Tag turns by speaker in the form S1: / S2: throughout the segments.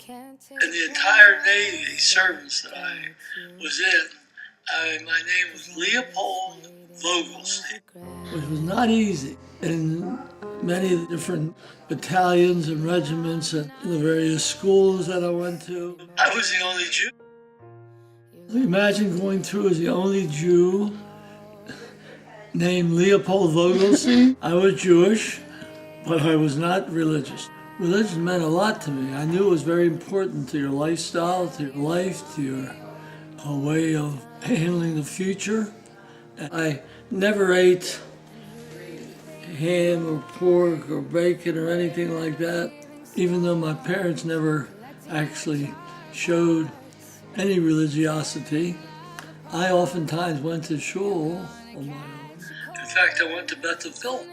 S1: In the entire Navy service that I was in, my name was Leopold Vogelstein. Which was not easy in many of the different battalions and regiments and the various schools that I went to. I was the only Jew. Imagine going through as the only Jew named Leopold Vogelstein. I was Jewish, but I was not religious. Religion meant a lot to me. I knew it was very important to your lifestyle, to your life, to your way of handling the future. I never ate ham or pork or bacon or anything like that, even though my parents never actually showed any religiosity. I oftentimes went to shul on my own. In fact, I went to Bethel.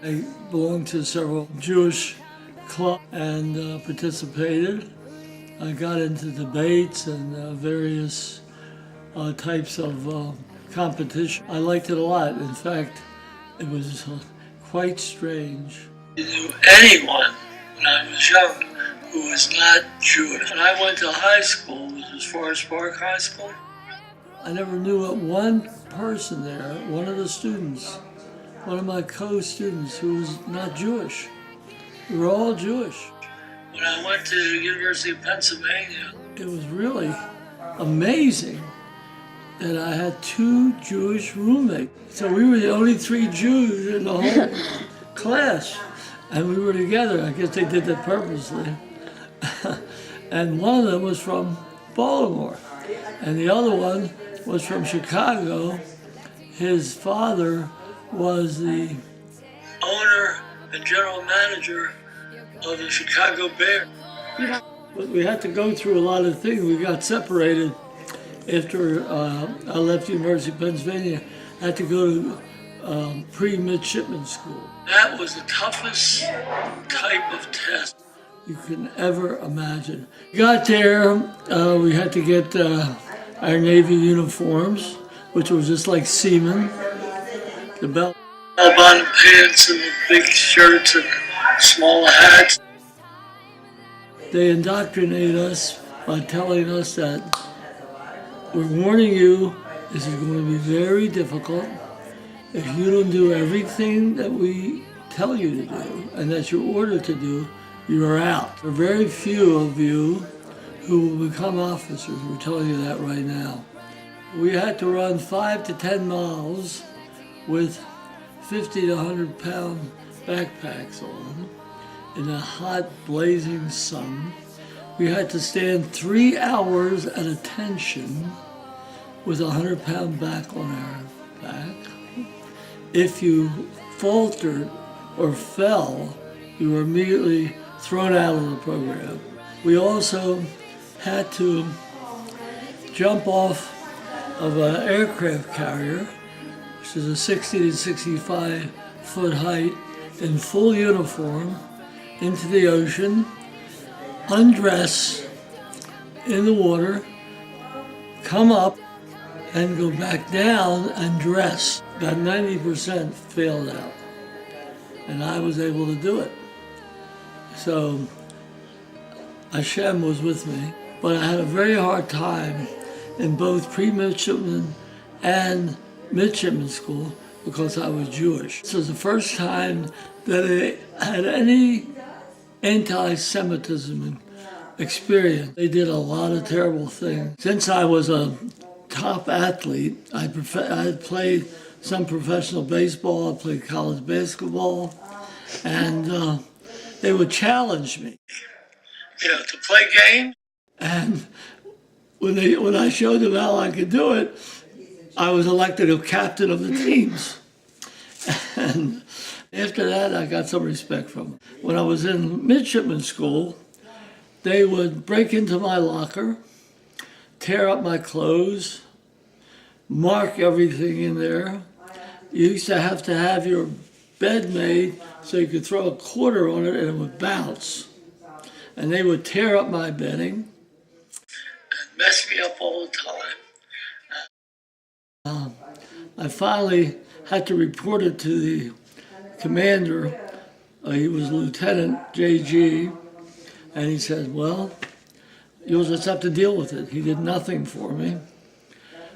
S1: I belonged to several Jewish clubs and participated. I got into debates and various types of competition. I liked it a lot. In fact, it was quite strange. I knew anyone when I was young who was not Jewish. When I went to high school, which was Forest Park High School, I never knew one person there, one of the students, one of my co-students who was not Jewish. We were all Jewish. When I went to the University of Pennsylvania, it was really amazing that I had 2 Jewish roommates. So we were the only 3 Jews in the whole class. And we were together. I guess they did that purposely. And one of them was from Baltimore. And the other one was from Chicago. His father was the owner and general manager of the Chicago Bears. But we had to go through a lot of things. We got separated after I left the University of Pennsylvania. I had to go to pre-midshipman school. That was the toughest type of test you can ever imagine. We got there, we had to get our Navy uniforms, which was just like seamen. The bell-bottom pants and the big shirts and smaller hats. They indoctrinated us by telling us that we're warning you, this is going to be very difficult. If you don't do everything that we tell you to do and that you're ordered to do, you are out. There are very few of you who will become officers. We're telling you that right now. We had to run 5 to 10 miles with 50 to 100 pound backpacks on in a hot, blazing sun. We had to stand 3 hours at attention with a 100-pound back on our back. If you faltered or fell, you were immediately thrown out of the program. We also had to jump off of an aircraft carrier, which is a 60 to 65 foot height, in full uniform, into the ocean, undress in the water, come up, and go back down and dress. About 90% failed out, and I was able to do it. So Hashem was with me, but I had a very hard time in both pre-midshipman and midshipman school because I was Jewish. This was the first time that I had any anti-Semitism experience. They did a lot of terrible things. Since I was a top athlete, I had played some professional baseball, I played college basketball, and they would challenge me, to play games. And when I showed them how I could do it, I was elected a captain of the teams. And after that, I got some respect from them. When I was in midshipman school, they would break into my locker, tear up my clothes, mark everything in there. You used to have your bed made so you could throw a quarter on it and it would bounce. And they would tear up my bedding and mess me up all the time. I finally had to report it to the commander. He was Lieutenant J.G. And he said, well, you'll just have to deal with it. He did nothing for me.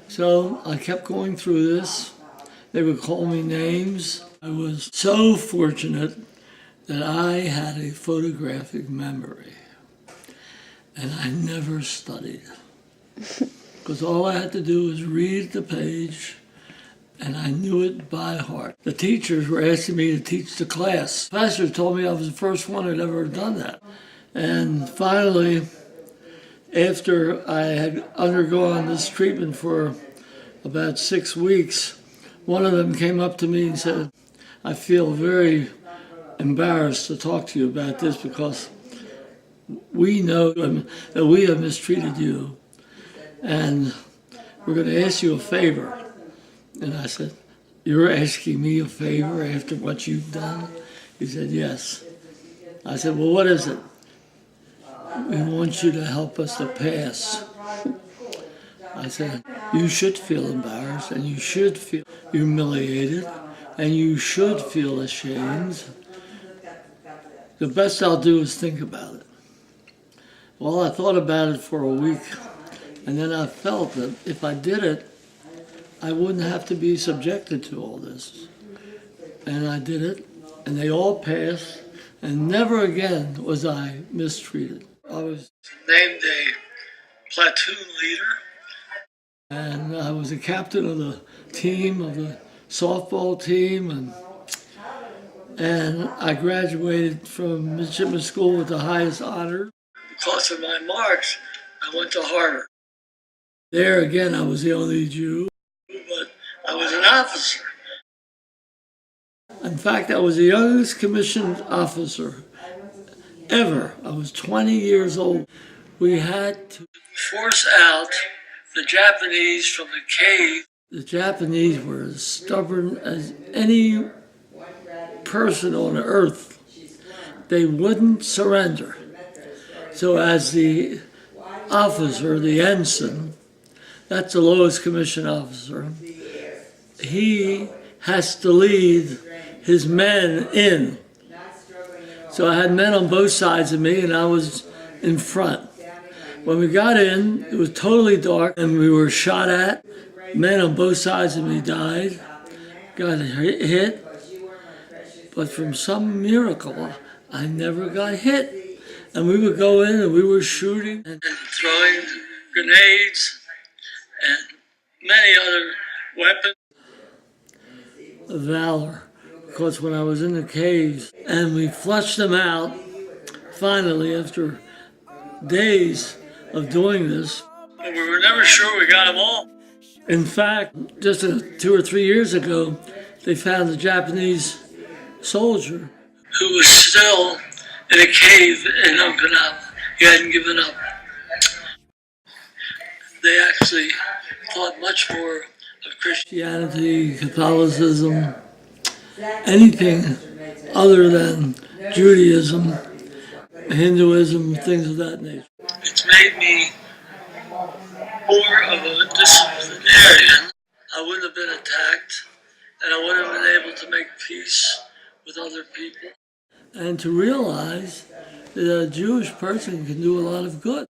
S1: So I kept going through this. They would call me names. I was so fortunate that I had a photographic memory. And I never studied. Because all I had to do was read the page, and I knew it by heart. The teachers were asking me to teach the class. The pastor told me I was the first one who'd ever done that. And finally, after I had undergone this treatment for about 6 weeks, one of them came up to me and said, I feel very embarrassed to talk to you about this because we know that we have mistreated you, and we're going to ask you a favor. And I said, you're asking me a favor after what you've done? He said, yes. I said, well, what is it? We want you to help us to pass. I said, you should feel embarrassed, and you should feel humiliated, and you should feel ashamed. The best I'll do is think about it. Well, I thought about it for a week, and then I felt that if I did it, I wouldn't have to be subjected to all this. And I did it, and they all passed, and never again was I mistreated. I was named a platoon leader, and I was a captain of the team, of the softball team, and I graduated from midshipman school with the highest honor. Because of my marks, I went to Harvard. There again, I was the only Jew, but I was an officer. In fact, I was the youngest commissioned officer ever. I was 20 years old. We had to force out the Japanese from the cave. The Japanese were as stubborn as any person on earth. They wouldn't surrender. So as the officer, the ensign, that's the lowest commissioned officer, he has to lead his men in. So I had men on both sides of me, and I was in front. When we got in, it was totally dark, and we were shot at. Men on both sides of me died, got hit, but from some miracle, I never got hit. And we would go in and we were shooting and throwing grenades and many other weapons. Valor, because when I was in the caves and we flushed them out, finally after days of doing this, but we were never sure we got them all. In fact, just 2 or 3 years ago, they found a Japanese soldier who was still in a cave in Okinawa. He hadn't given up. They actually thought much more of Christianity, Catholicism, anything other than Judaism, Hinduism, things of that nature. It's made me more of a disciplinarian. I wouldn't have been attacked, and I wouldn't have been able to make peace with other people. And to realize that a Jewish person can do a lot of good.